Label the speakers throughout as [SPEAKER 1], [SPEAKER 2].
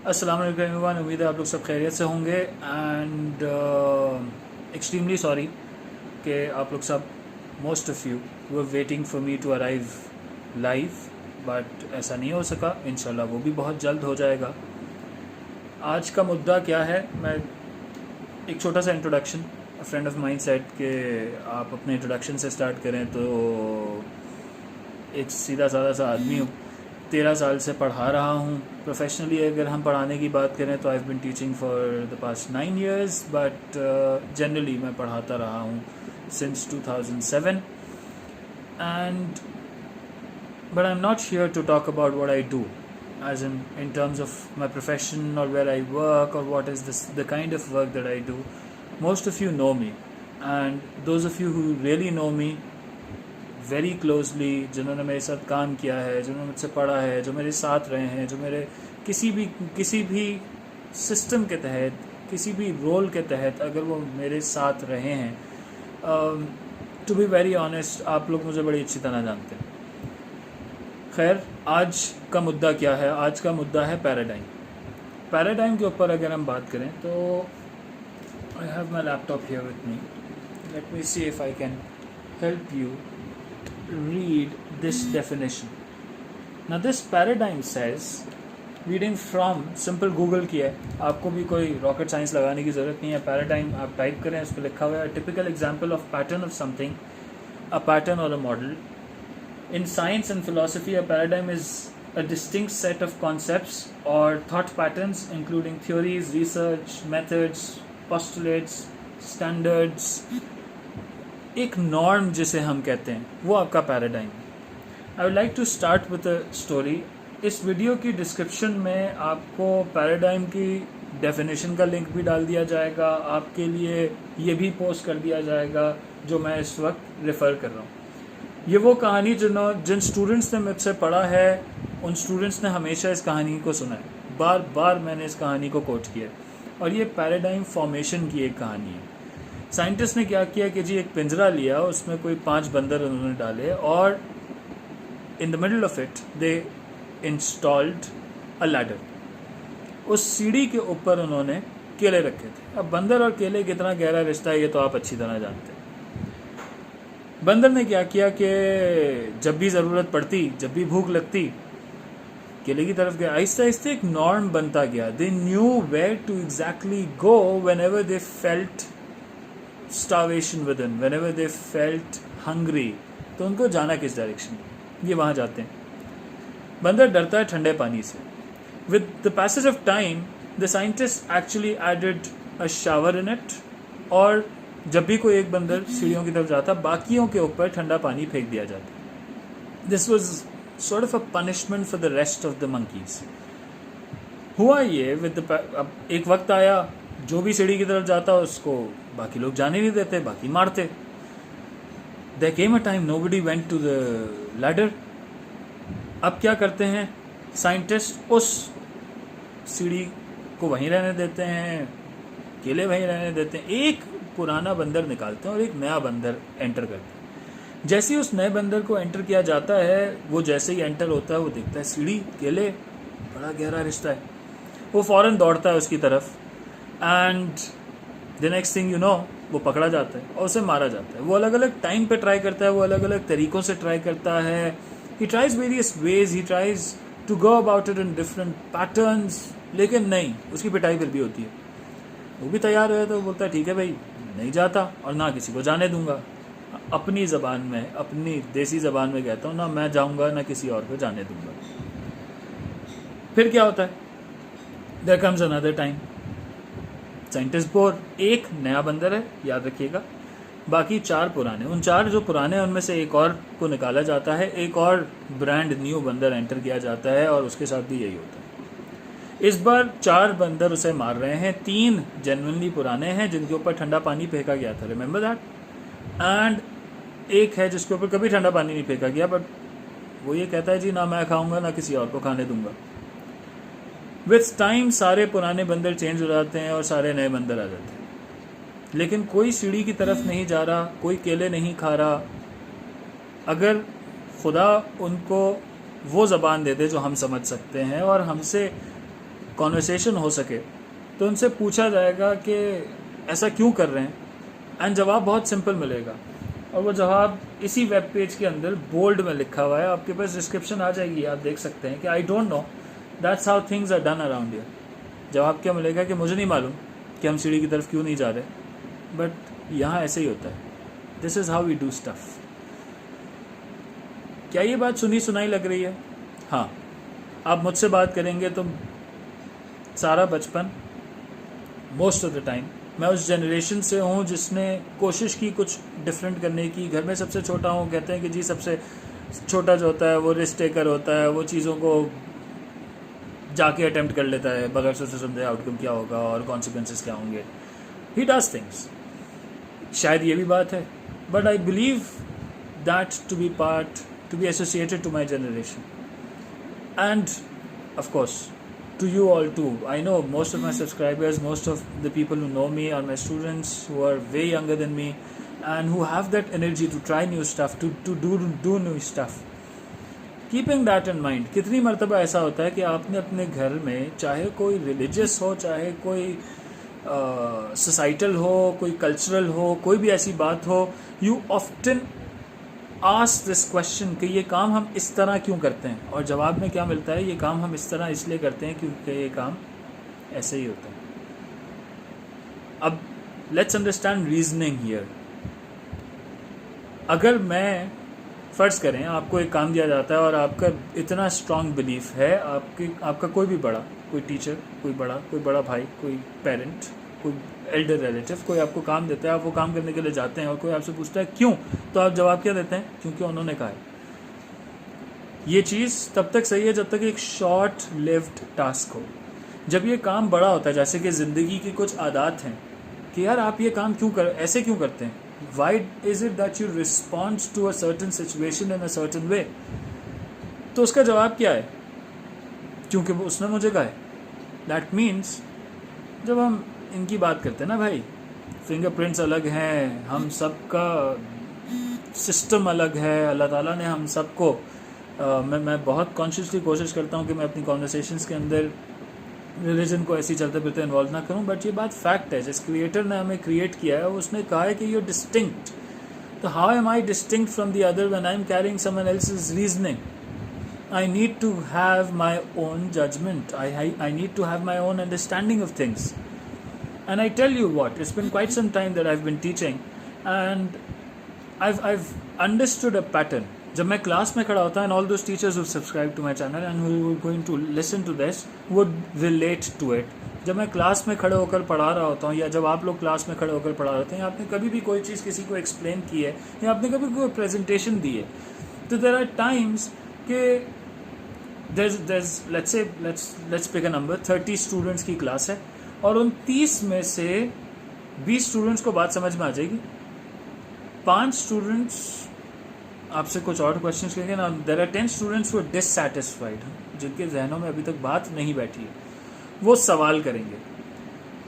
[SPEAKER 1] अस्सलाम वालेकुम एवरीवन, उम्मीद है आप लोग सब खैरियत से होंगे एंड एक्सट्रीमली सॉरी कि आप लोग सब most of you were waiting for me to arrive live, but ऐसा नहीं हो सका। इंशाल्लाह वो भी बहुत जल्द हो जाएगा। आज का मुद्दा क्या है, मैं एक छोटा सा introduction, friend of mind set कि आप अपने इंट्रोडक्शन से स्टार्ट करें। तो एक सीधा साधा सा आदमी हूँ, 13 साल से पढ़ा रहा हूँ। प्रोफेशनली अगर हम पढ़ाने की बात करें तो I have been teaching for the past 9 years, but generally मैं पढ़ाता रहा हूँ since 2007 and but I am not here to talk about what I do as in terms of my profession or where I work or what is this the kind of work that I do. Most of you know me, and those of you who really know me very closely, जिन्होंने मेरे साथ काम किया है, जिन्होंने मुझसे पढ़ा है, जो मेरे साथ रहे हैं, जो मेरे किसी भी सिस्टम के तहत, किसी भी रोल के तहत अगर वो मेरे साथ रहे हैं, टू बी वेरी ऑनेस्ट आप लोग मुझे बड़ी अच्छी तरह जानते हैं। खैर, आज का मुद्दा क्या है? आज का मुद्दा है पैराडाइम। पैराडाइम के ऊपर अगर हम बात करें तो I have my laptop here with me, let me see if I can help you read this definition. Now this paradigm says, reading from simple Google की है, आपको भी कोई rocket science लगाने की ज़रूरत नहीं है। paradigm आप टाइप करें, उस पर लिखा हुआ है typical example of pattern of something, a pattern or a model. In science and philosophy, a paradigm is a distinct set of concepts or thought patterns including theories, research, methods, postulates, standards, एक norm जिसे हम कहते हैं, वो आपका paradigm. I would like to start with a story. इस video की description में आपको पैराडाइम की डेफिनेशन का लिंक भी डाल दिया जाएगा, आपके लिए ये भी पोस्ट कर दिया जाएगा जो मैं इस वक्त रेफ़र कर रहा हूँ। ये वो कहानी जिन स्टूडेंट्स ने मुझसे पढ़ा है, उन स्टूडेंट्स ने हमेशा इस कहानी को सुना है, बार बार मैंने इस कहानी को कोट किया, और ये पैराडाइम फॉर्मेशन की एक कहानी है। साइंटिस्ट ने क्या किया कि जी एक पिंजरा लिया, उसमें कोई 5 बंदर उन्होंने डाले और in the middle of it they installed a ladder. उस सीढ़ी के ऊपर उन्होंने केले रखे थे। अब बंदर और केले कितना गहरा रिश्ता है ये तो आप अच्छी तरह जानते हैं। बंदर ने क्या किया कि जब भी ज़रूरत पड़ती, जब भी भूख लगती, केले की तरफ गया। आहिस्ते आहिस्ते एक नॉर्म बनता गया। They knew where to exactly go whenever they felt starvation within, whenever they felt hungry, तो उनको जाना किस डायरेक्शन, ये वहाँ जाते हैं। बंदर डरता है ठंडे पानी से। With the passage of time, the scientists actually added a shower in it, और जब भी कोई एक बंदर सीढ़ियों की तरफ जाता, बाकियों के ऊपर ठंडा पानी फेंक दिया जाता। This was sort of a punishment for the rest of the monkeys. हुआ ये अब एक वक्त आया, जो भी सीढ़ी की तरफ जाता उसको बाकी लोग जाने नहीं देते, बाकी मारते। There came a time nobody went to the ladder. अब क्या करते हैं साइंटिस्ट? उस सीढ़ी को वहीं रहने देते हैं, केले वहीं रहने देते हैं, एक पुराना बंदर निकालते हैं और एक नया बंदर एंटर करते हैं। जैसे ही उस नए बंदर को एंटर किया जाता है, वो जैसे ही एंटर होता है वो देखता है सीढ़ी, केले, बड़ा गहरा रिश्ता है, वो फ़ौरन दौड़ता है उसकी तरफ and the next thing you know वो पकड़ा जाता है और उसे मारा जाता है। वो अलग अलग टाइम पे ट्राई करता है, वो अलग अलग तरीक़ों से ट्राई करता है। He tries various ways, he tries to go about it in different patterns, लेकिन नहीं, उसकी पिटाई फिर भी होती है। वो भी तैयार है तो बोलता है ठीक है भाई, नहीं जाता और ना किसी को जाने दूंगा। अपनी ज़बान में, अपनी देसी ज़बान में कहता हूँ, ना मैं जाऊँगा ना किसी और को जाने दूंगा। फिर क्या होता है? There comes another time, scientist bore, एक नया बंदर है, याद रखिएगा, बाकी 4 पुराने। उन 4 जो पुराने हैं उनमें से एक और को निकाला जाता है, एक और ब्रांड न्यू बंदर एंटर किया जाता है और उसके साथ भी यही होता है। इस बार 4 बंदर उसे मार रहे हैं, 3 जेन्युइनली पुराने हैं जिनके ऊपर ठंडा पानी फेंका गया था, रिमेंबर दैट, एंड एक है जिसके ऊपर कभी ठंडा पानी नहीं फेंका गया, बट वो ये कहता है जी ना मैं खाऊंगा ना किसी और को खाने दूंगा। विथ टाइम सारे पुराने बंदर चेंज हो जाते हैं और सारे नए बंदर आ जाते हैं, लेकिन कोई सीढ़ी की तरफ नहीं जा रहा, कोई केले नहीं खा रहा। अगर खुदा उनको वो ज़बान दे दे जो हम समझ सकते हैं और हमसे कॉन्वर्सेशन हो सके तो उनसे पूछा जाएगा कि ऐसा क्यों कर रहे हैं, एंड जवाब बहुत सिंपल मिलेगा। और वो जवाब इसी वेब पेज के अंदर बोल्ड में लिखा हुआ है, आपके पास डिस्क्रिप्शन आ जाएगी, आप देख सकते हैं कि I don't know, that's how things are done around here. जवाब क्या मिलेगा कि मुझे नहीं मालूम कि हम सीढ़ी की तरफ क्यों नहीं जा रहे, बट यहाँ ऐसे ही होता है। This is how we do stuff. क्या ये बात सुनी सुनाई लग रही है? हाँ, आप मुझसे बात करेंगे तो सारा बचपन, मोस्ट ऑफ द टाइम, मैं उस जनरेशन से हूँ जिसने कोशिश की कुछ डिफरेंट करने की। घर में सबसे छोटा हूँ, कहते हैं कि जी सबसे छोटा जो होता है वो रिस्क टेकर होता है, वो चीज़ों को जाके अटेम्प्ट कर लेता है बगैर सोचे समझे आउटकम क्या होगा और कॉन्सिक्वेंसेस क्या होंगे। He does things. शायद ये भी बात है, but I believe that to be associated to my generation, and of course to you all too. I know most of my subscribers, most of the people who know me are my students who are way younger than me and who have that energy to try new stuff, to do new stuff. Keeping that in mind, कितनी मर्तबा ऐसा होता है कि आपने अपने घर में, चाहे कोई रिलीजियस हो, चाहे कोई सोसाइटल हो, कोई कल्चरल हो, कोई भी ऐसी बात हो, you often ask this question कि ये काम हम इस तरह क्यों करते हैं, और जवाब में क्या मिलता है, ये काम हम इस तरह इसलिए करते हैं क्योंकि ये काम ऐसे ही होता है। अब लेट्स अंडरस्टैंड रीजनिंग हियर। अगर मैं फ़र्ज़ करें आपको एक काम दिया जाता है और आपका इतना स्ट्रॉन्ग बिलीफ है, आपका कोई भी बड़ा, कोई टीचर, कोई बड़ा भाई, कोई पेरेंट, कोई एल्डर रिलेटिव, कोई आपको काम देता है, आप वो काम करने के लिए जाते हैं और कोई आपसे पूछता है क्यों, तो आप जवाब क्या देते हैं? क्योंकि उन्होंने कहा है। ये चीज़ तब तक सही है जब तक एक शॉर्ट लिव्ड टास्क हो। जब ये काम बड़ा होता है, जैसे कि ज़िंदगी की कुछ आदत हैं कि यार आप ये काम ऐसे क्यों करते हैं, why is it that you respond to a certain situation in a certain way, तो उसका जवाब क्या है? क्योंकि वो उसने मुझे कहा है। दैट मीन्स जब हम इनकी बात करते हैं ना भाई, फिंगरप्रिंट्स अलग हैं, हम सबका सिस्टम अलग है, अल्लाह ताला ने हम सबको मैं बहुत कॉन्शियसली कोशिश करता हूँ कि मैं अपनी कॉन्वर्सेशंस के अंदर रिलीजन को ऐसे चलते फिरते इन्वॉल्व ना करूँ, बट ये बात फैक्ट है। जिस क्रिएटर ने हमें क्रिएट किया है उसने कहा है कि यू डिस्टिंक्ट, तो how am I distinct from the other when I am carrying someone else's reasoning? I need to have my own judgment. I need to have my own understanding of things. And I tell you what, it's been quite some time that I've been teaching, and I've understood a pattern. जब मैं class में खड़ा होता हूँ, and all those teachers who subscribe to my channel and who are going to listen to this would relate to it. जब मैं class में खड़े होकर पढ़ा रहा होता हूँ, या जब आप लोग क्लास में खड़े होकर पढ़ा रहे होते हैं, आपने कभी भी कोई चीज़ किसी को एक्सप्लेन की है या आपने कभी कोई प्रेजेंटेशन दी है, तो there are times कि let's pick a number, 30 students की क्लास है और उन 30 में से 20 स्टूडेंट्स को बात समझ में आ जाएगी, 5 स्टूडेंट्स आपसे कुछ और क्वेश्चंस करेंगे ना, there are 10 students who are dissatisfied, जिनके जहनों में अभी तक बात नहीं बैठी है, वो सवाल करेंगे।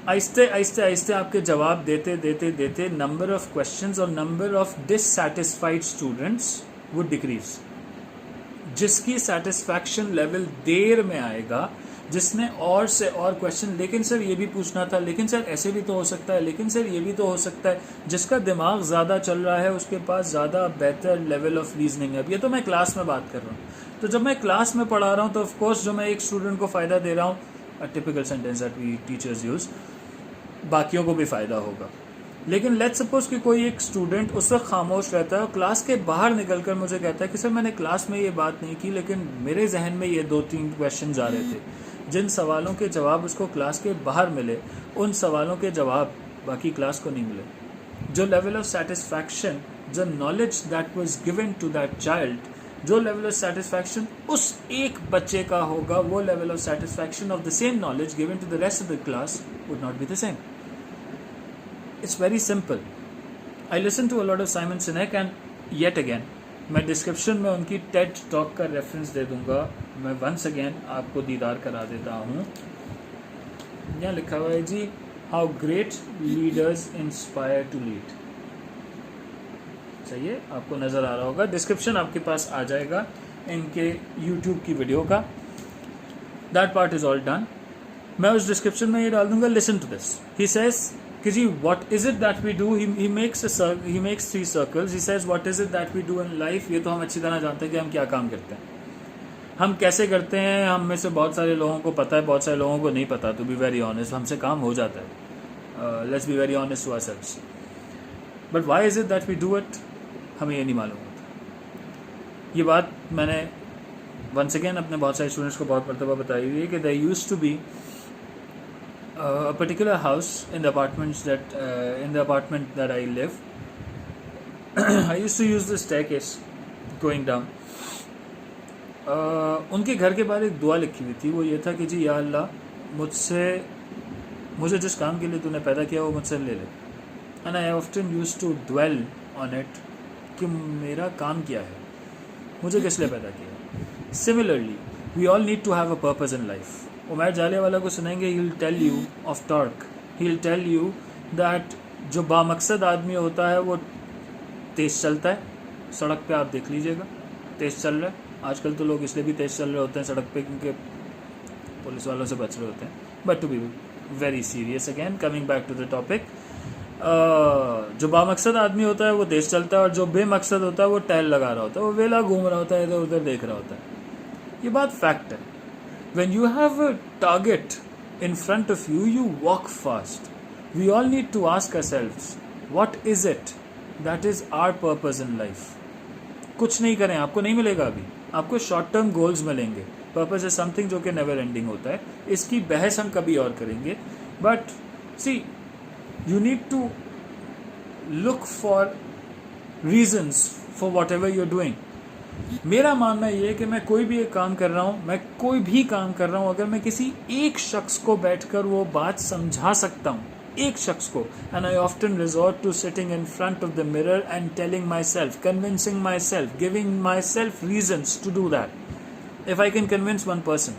[SPEAKER 1] आहिस्ते आहिस्ते आहिस्ते आपके जवाब देते देते देते नंबर ऑफ क्वेश्चंस और number of dissatisfied students would decrease. जिसकी सेटिस्फैक्शन लेवल देर में आएगा, जिसने और से और क्वेश्चन, लेकिन सर ये भी पूछना था, लेकिन सर ऐसे भी तो हो सकता है, लेकिन सर ये भी तो हो सकता है, जिसका दिमाग ज़्यादा चल रहा है उसके पास ज़्यादा बेहतर लेवल ऑफ रीजनिंग है। अब ये तो मैं क्लास में बात कर रहा हूँ, तो जब मैं क्लास में पढ़ा रहा हूँ तो ऑफकोर्स जो मैं एक स्टूडेंट को फ़ायदा दे रहा हूँ, a typical sentence that we teachers use, बाकियों को भी फ़ायदा होगा। लेकिन लेट्स सपोज कि कोई एक स्टूडेंट उस वक्त खामोश रहता है और क्लास के बाहर निकलकर मुझे कहता है कि सर मैंने क्लास में ये बात नहीं की, लेकिन मेरे जहन में ये 2-3 क्वेश्चंस आ रहे थे, जिन सवालों के जवाब उसको क्लास के बाहर मिले, उन सवालों के जवाब बाकी क्लास को नहीं मिले। जो लेवल ऑफ सेटिस्फैक्शन, जो knowledge that was given to that child, जो लेवल ऑफ सेटिस्फैक्शन उस एक बच्चे का होगा, वो level of satisfaction of the same knowledge given to the rest of the class would not be the same. It's very simple. I listen to a lot of Simon Sinek, and yet again मैं description में उनकी Ted talk का reference दे दूंगा। मैं once again आपको दीदार करा देता हूँ। यहाँ लिखा हुआ है जी, how great leaders inspire to lead. सही है, आपको नज़र आ रहा होगा, डिस्क्रिप्शन आपके पास आ जाएगा इनके यूट्यूब की वीडियो का। That part is all done. मैं उस डिस्क्रिप्शन में ये डाल दूंगा, listen to this. He says कि जी what is it that we do, he makes 3 circles. He says what is it that we do in life. ये तो हम अच्छी तरह जानते हैं कि हम क्या काम करते हैं, हम कैसे करते हैं। हम में से बहुत सारे लोगों को पता है, बहुत सारे लोगों को नहीं पता। टू बी वेरी ऑनेस्ट, हमसे काम हो जाता है। Let's be very honest to ourselves. But why is it that we do it, हमें ये नहीं मालूम होता। ये बात मैंने वंस अगेन अपने बहुत सारे स्टूडेंट्स को बहुत मरतबा बताई हुई है कि there used to be a particular house in the apartment that I live. I used to use the staircase going down. उनके घर के बाहर एक दुआ लिखी हुई थी। वो ये था कि जी या अल्लाह मुझे जिस काम के लिए तूने पैदा किया वो मुझसे ले ले। And I often use to dwell on it कि मेरा काम क्या है, मुझे किस लिए पैदा किया। Similarly we all need to have a purpose in life. Umar Jaliawala को सुनेंगे, he will tell you of torque, he will tell you that जो बामकसद आदमी होता है वो तेज़ चलता है। सड़क पे आप देख लीजिएगा, तेज़ चल रहा है। आजकल तो लोग इसलिए भी तेज़ चल रहे होते हैं सड़क पे क्योंकि पुलिस वालों से बच रहे होते हैं। But to be very serious again, coming back to the topic, जो बामकसद आदमी होता है वो तेज़ चलता है और जो बेमकसद होता है वो टहल लगा रहा होता है, वो वेला घूम रहा होता है, इधर उधर देख रहा होता है। ये बात फैक्ट है। When you have a target in front of you, you walk fast. We all need to ask ourselves, what is it that is our purpose in life? कुछ नहीं करें, आपको नहीं मिलेगा अभी, आपको शॉर्ट टर्म गोल्स मिलेंगे। पर्पस इज समथिंग जो कि नेवर एंडिंग होता है। इसकी बहस हम कभी और करेंगे। But see, you need to look for reasons for whatever you are doing. मेरा मानना ये है कि मैं कोई भी एक काम कर रहा हूँ, मैं कोई भी काम कर रहा हूँ, अगर मैं किसी एक शख्स को बैठकर वो बात समझा सकता हूँ, एक शख्स को, and I often resort to sitting in front of the mirror and telling myself, convincing myself, giving myself reasons to do that. If I can convince one person,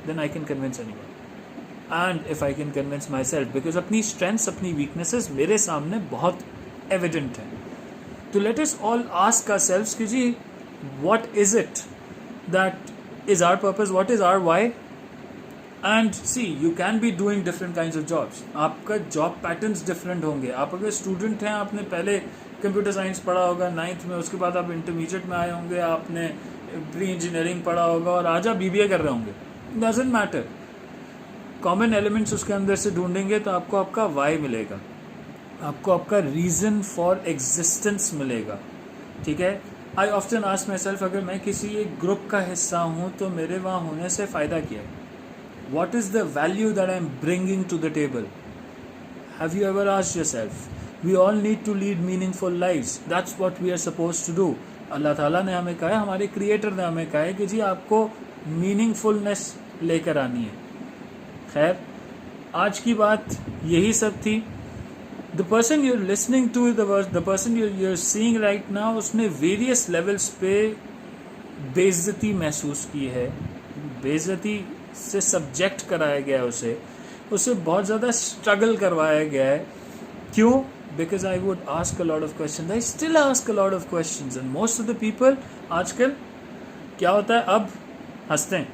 [SPEAKER 1] then I can convince anyone. And if I can convince myself, because अपनी strengths, अपनी weaknesses मेरे सामने बहुत evident है। तो let us all ask ourselves कि जी what is it that is our purpose, what is our why? And see, you can be doing different kinds of jobs. आपका जॉब पैटर्न्स डिफरेंट होंगे। आप अगर स्टूडेंट हैं, आपने पहले कंप्यूटर साइंस पढ़ा होगा 9th में, उसके बाद आप इंटरमीडिएट में आए होंगे, आपने प्री इंजीनियरिंग पढ़ा होगा और आज आप BBA कर रहे होंगे। डजंट मैटर, कॉमन एलिमेंट्स उसके अंदर से ढूंढेंगे तो आपको आपका वाई मिलेगा, आपको आपका रीज़न फॉर एग्जिस्टेंस मिलेगा। ठीक है। आई ऑफ्टन आस्क माई सेल्फ, अगर मैं किसी एक ग्रुप का हिस्सा हूँ तो मेरे वहाँ होने से फ़ायदा क्या है? What is the value that I am bringing to the table? Have you ever asked yourself? We all need to lead meaningful lives, that's what we are suppose to do. अल्लाह ताला ने हमें कहा है, हमारे क्रिएटर ने हमें कहा है कि जी आपको मीनिंगफुलनेस लेकर आनी है। खैर, आज की बात यही सब थी। The person you're listening to, the person you're seeing right now, उसने various levels पे बेइज्जती महसूस की है, बेइज्जती से सब्जेक्ट कराया गया है, उसे बहुत ज़्यादा स्ट्रगल करवाया गया है। क्यों? Because I would ask a lot of questions. I still ask a lot of questions, and most of the people आजकल क्या होता है, अब हंसते हैं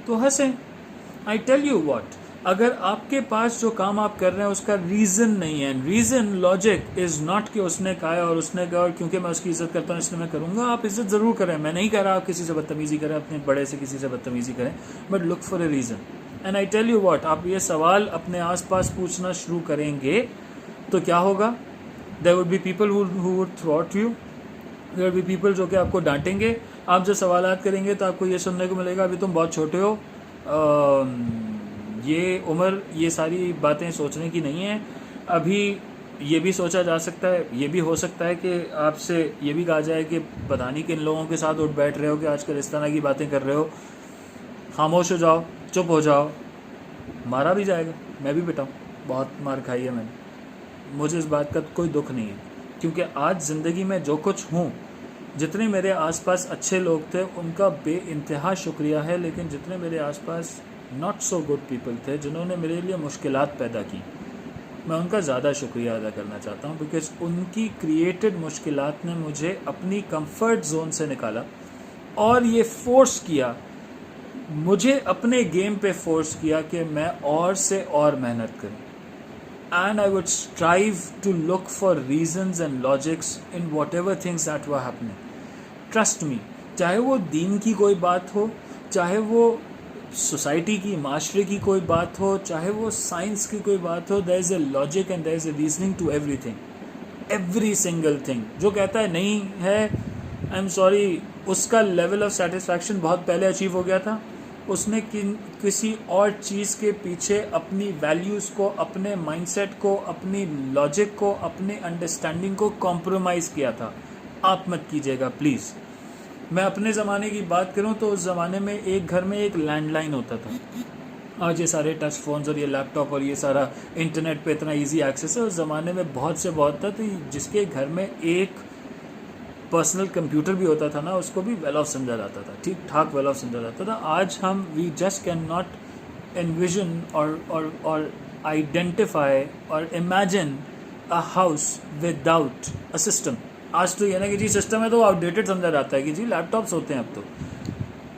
[SPEAKER 1] तो हंसें। I tell you what, अगर आपके पास जो काम आप कर रहे हैं उसका रीज़न नहीं है, रीज़न लॉजिक इज़ नॉट कि उसने कहा है और उसने कहा और क्योंकि मैं उसकी इज़्ज़त करता हूँ इसलिए मैं करूँगा। आप इज़्ज़त ज़रूर करें, मैं नहीं कह रहा आप किसी से बदतमीज़ी करें, अपने बड़े से किसी से बदतमीज़ी करें, but look for a reason. And I tell you what, आप ये सवाल अपने आसपास पूछना शुरू करेंगे तो क्या होगा? There would be people who would throw out you, there would be people जो कि आपको डांटेंगे। आप जो सवालात करेंगे तो आपको ये सुनने को मिलेगा, अभी तुम बहुत छोटे हो, ये उम्र ये सारी बातें सोचने की नहीं है। अभी ये भी सोचा जा सकता है, ये भी हो सकता है कि आपसे ये भी कहा जाए कि पता नहीं किन लोगों के साथ उठ बैठ रहे हो कि आजकल इस तरह की बातें कर रहे हो, खामोश हो जाओ, चुप हो जाओ। मारा भी जाएगा, मैं भी पिटाऊँ, बहुत मार खाई है मैंने, मुझे इस बात का कोई दुख नहीं है, क्योंकि आज ज़िंदगी में जो कुछ हूँ, जितने मेरे आसपास अच्छे लोग थे उनका बेइंतहा शुक्रिया है, लेकिन जितने मेरे आसपास नॉट सो गुड पीपल थे जिन्होंने मेरे लिए मुश्किलात पैदा की, मैं उनका ज़्यादा शुक्रिया अदा करना चाहता हूँ। बिकॉज उनकी क्रिएटेड मुश्किलात ने मुझे अपनी कंफर्ट जोन से निकाला और ये फोर्स किया मुझे अपने गेम पे फोर्स किया कि मैं और से और मेहनत करूं, and I would strive to look for reasons and logics in whatever things that were happening. Trust me, चाहे वो दीन की कोई बात हो, चाहे वो सोसाइटी की, माशरे की कोई बात हो, चाहे वो साइंस की कोई बात हो, there is a logic and there is a reasoning to everything. Every single thing. जो कहता है नहीं है, आई एम सॉरी, उसका लेवल ऑफ सेटिस्फैक्शन बहुत पहले अचीव हो गया था. उसने किसी और चीज़ के पीछे अपनी वैल्यूज़ को, अपने माइंडसेट को, अपनी लॉजिक को, अपने अंडरस्टैंडिंग को कॉम्प्रोमाइज़ किया था. आप मत कीजिएगा प्लीज़. मैं अपने ज़माने की बात करूं तो उस ज़माने में एक घर में एक लैंडलाइन होता था. आज ये सारे टच फ़ोन्स और ये लैपटॉप और ये सारा इंटरनेट पे इतना इजी एक्सेस है. उस ज़माने में बहुत से बहुत था. तो जिसके घर में एक पर्सनल कंप्यूटर भी होता था ना, उसको भी वेल ऑफ समझा जाता था, ठीक ठाक वेल ऑफ समझा जाता था. आज हम we just can not envision और आइडेंटिफाई और imagine a house without a system. आज तो ये ना कि जी सिस्टम है तो आउटडेटेड समझा जाता है कि जी लैपटॉप्स होते हैं, अब तो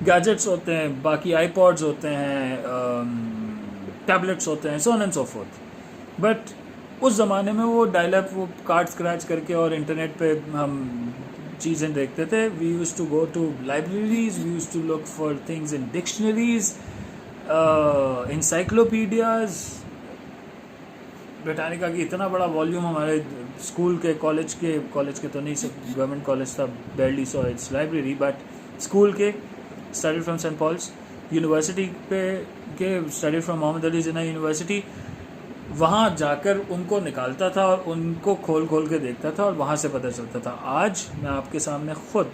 [SPEAKER 1] गैजेट्स होते हैं, बाकी आईपॉड्स होते हैं, टैबलेट्स होते हैं, so on and so fourth. But उस ज़माने में वो डायलअप, वो कार्ड स्क्रैच करके और इंटरनेट पे हम चीज़ें देखते थे. We use to go to libraries, we use to look for things in dictionaries, encyclopedias. Britannica की इतना बड़ा वॉल्यूम हमारे स्कूल के, कॉलेज के तो नहीं, सब गवर्नमेंट कॉलेज था, barely saw its library, but school के study from Saint Paul's, university पे के study from Mohammad Ali Jinnah university. वहाँ जाकर उनको निकालता था और उनको खोल के देखता था और वहाँ से पता चलता था. आज मैं आपके सामने खुद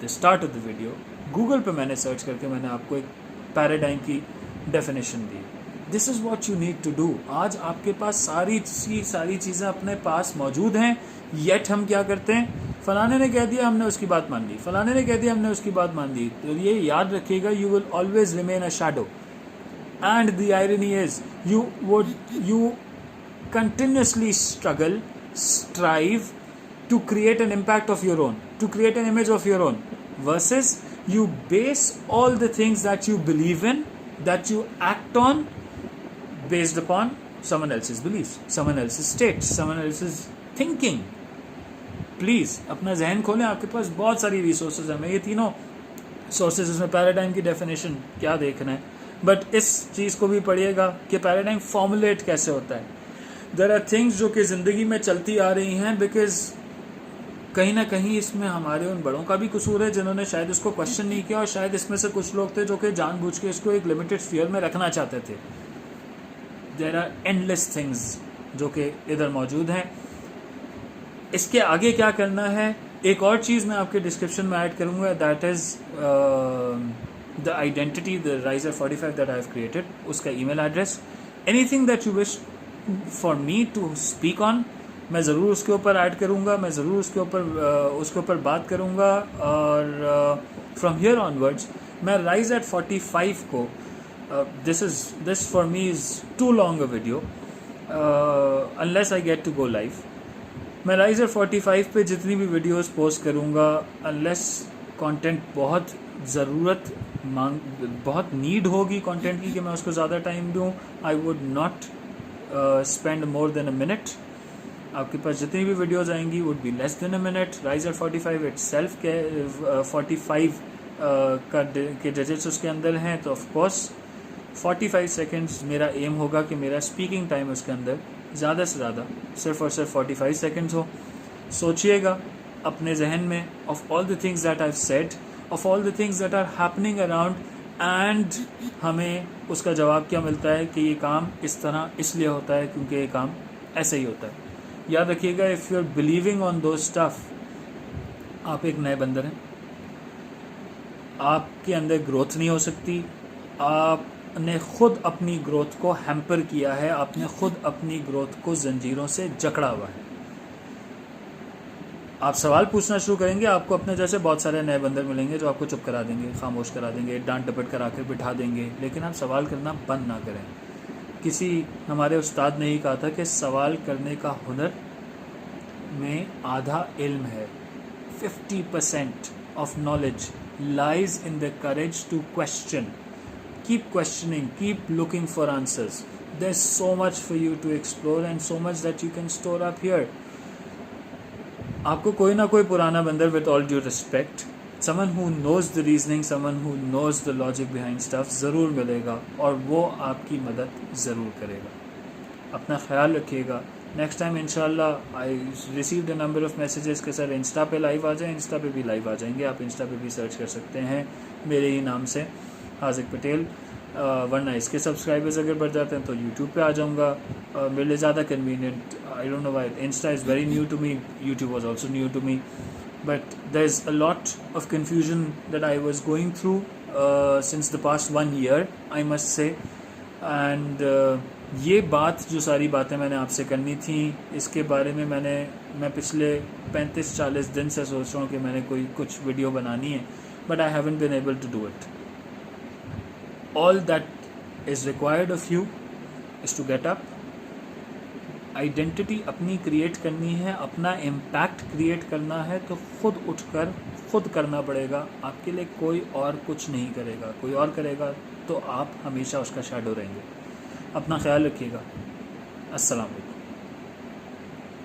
[SPEAKER 1] the start of the video Google पे मैंने सर्च करके मैंने आपको एक पैराडाइम की डेफिनेशन दी. This is what you need to do. आज आपके पास सारी चीज़ें अपने पास मौजूद हैं, येट हम क्या करते हैं, फलाने ने कह दिया हमने उसकी बात मान ली, फलाने ने कह दिया हमने उसकी बात मान ली. तो ये याद रखिएगा, you will always remain a shadow. And the irony is, you continuously struggle, strive to create an impact of your own, to create an image of your own, versus you base all the things that you believe in, that you act on, based upon someone else's beliefs, someone else's state, someone else's thinking. Please अपना जहन खोलें. आपके पास बहुत सारी resources हैं. मैं ये तीनों सोर्सेज, इसमें पैराडाइम की डेफिनेशन क्या देखना है, बट इस चीज़ को भी पढ़िएगा कि पैराडाइम फॉर्मुलेट कैसे होता है. देयर आर थिंग्स जो कि ज़िंदगी में चलती आ रही हैं, बिकॉज कहीं ना कहीं इसमें हमारे उन बड़ों का भी कसूर है जिन्होंने शायद इसको क्वेश्चन नहीं किया, और शायद इसमें से कुछ लोग थे जो कि जानबूझ के इसको एक लिमिटेड स्फीयर में रखना चाहते थे. देयर आर एंडलेस थिंग्स जो कि इधर मौजूद हैं. इसके आगे क्या करना है, एक और चीज़ मैं आपके डिस्क्रिप्शन में ऐड करूँगा, that is the identity, the Riser 45 that I have created, उसका email address, anything that you wish for me to speak on, मैं ज़रूर उसके ऊपर ऐड करूँगा, मैं ज़रूर उसके ऊपर बात करूँगा. और from here onwards मैं Rise at 45 को this for me is too long a video unless I get to go live. मैं Rise at 45 पे जितनी भी वीडियोस पोस्ट करूँगा, unless कंटेंट बहुत ज़रूरत बहुत नीड होगी कंटेंट की कि मैं उसको ज़्यादा टाइम दूँ, I would not spend more than a minute. आपके पास जितनी भी वीडियोस आएंगी would be less than a minute. Riser 45 it self के 45 के डिजिट्स उसके अंदर हैं, तो ऑफकोर्स 45 सेकेंड्स मेरा एम होगा कि मेरा स्पीकिंग टाइम उसके अंदर ज़्यादा से ज़्यादा सिर्फ और सिर्फ 45 सेकेंड्स हो. सोचिएगा अपने जहन में of all the things that I have said, of all the things that are happening around, and हमें उसका जवाब क्या मिलता है कि ये काम इस तरह इसलिए होता है क्योंकि ये काम ऐसे ही होता है. याद रखिएगा, if you are believing on दो स्टफ, आप एक नए बंदर हैं. आपके अंदर ग्रोथ नहीं हो सकती. आपने खुद अपनी ग्रोथ को हैम्पर किया है, आपने खुद अपनी ग्रोथ को जंजीरों से जकड़ा हुआ है. आप सवाल पूछना शुरू करेंगे, आपको अपने जैसे बहुत सारे नए बंदर मिलेंगे जो आपको चुप करा देंगे, खामोश करा देंगे, डांट डपट करा कर बिठा देंगे, लेकिन आप सवाल करना बंद ना करें. किसी हमारे उस्ताद ने ही कहा था कि सवाल करने का हुनर में आधा इल्म है. 50% of knowledge lies in the courage to question. Keep questioning, keep looking for answers. There's so much for you to explore and so much that you can store up here. आपको कोई ना कोई पुराना बंदर, with all due respect, someone who knows the reasoning, someone who knows the logic behind stuff ज़रूर मिलेगा और वो आपकी मदद ज़रूर करेगा. अपना ख्याल रखिएगा. नेक्स्ट टाइम इंशाल्लाह. I received a number of messages कि सर इंस्टा पे लाइव आ जाएं. इंस्टा पे भी लाइव आ जाएंगे. आप इंस्टा पे भी सर्च कर सकते हैं मेरे ही नाम से, हाजिक पटेल. वरना इसके सब्सक्राइबर्स अगर बढ़ जाते हैं तो यूट्यूब पे आ जाऊँगा. मेरे लिए ज़्यादा convenient. I don't know why. Insta is very new to me. YouTube was also new to me. But there's a lot of confusion that I was going through since the past 1 year, I must say. And ये बात, जो सारी बातें मैंने आपसे करनी थी, इसके बारे में मैं पिछले 35-40 दिन से सोच रहा हूँ कि मैंने कुछ वीडियो बनानी है, but I haven't been able to do it. All that is required of you is to get up. Identity अपनी क्रिएट करनी है, अपना इम्पैक्ट क्रिएट करना है तो खुद उठकर खुद करना पड़ेगा. आपके लिए कोई और कुछ नहीं करेगा. कोई और करेगा तो आप हमेशा उसका शैडो रहेंगे. अपना ख्याल रखिएगा. अस्सलाम वालेकुम.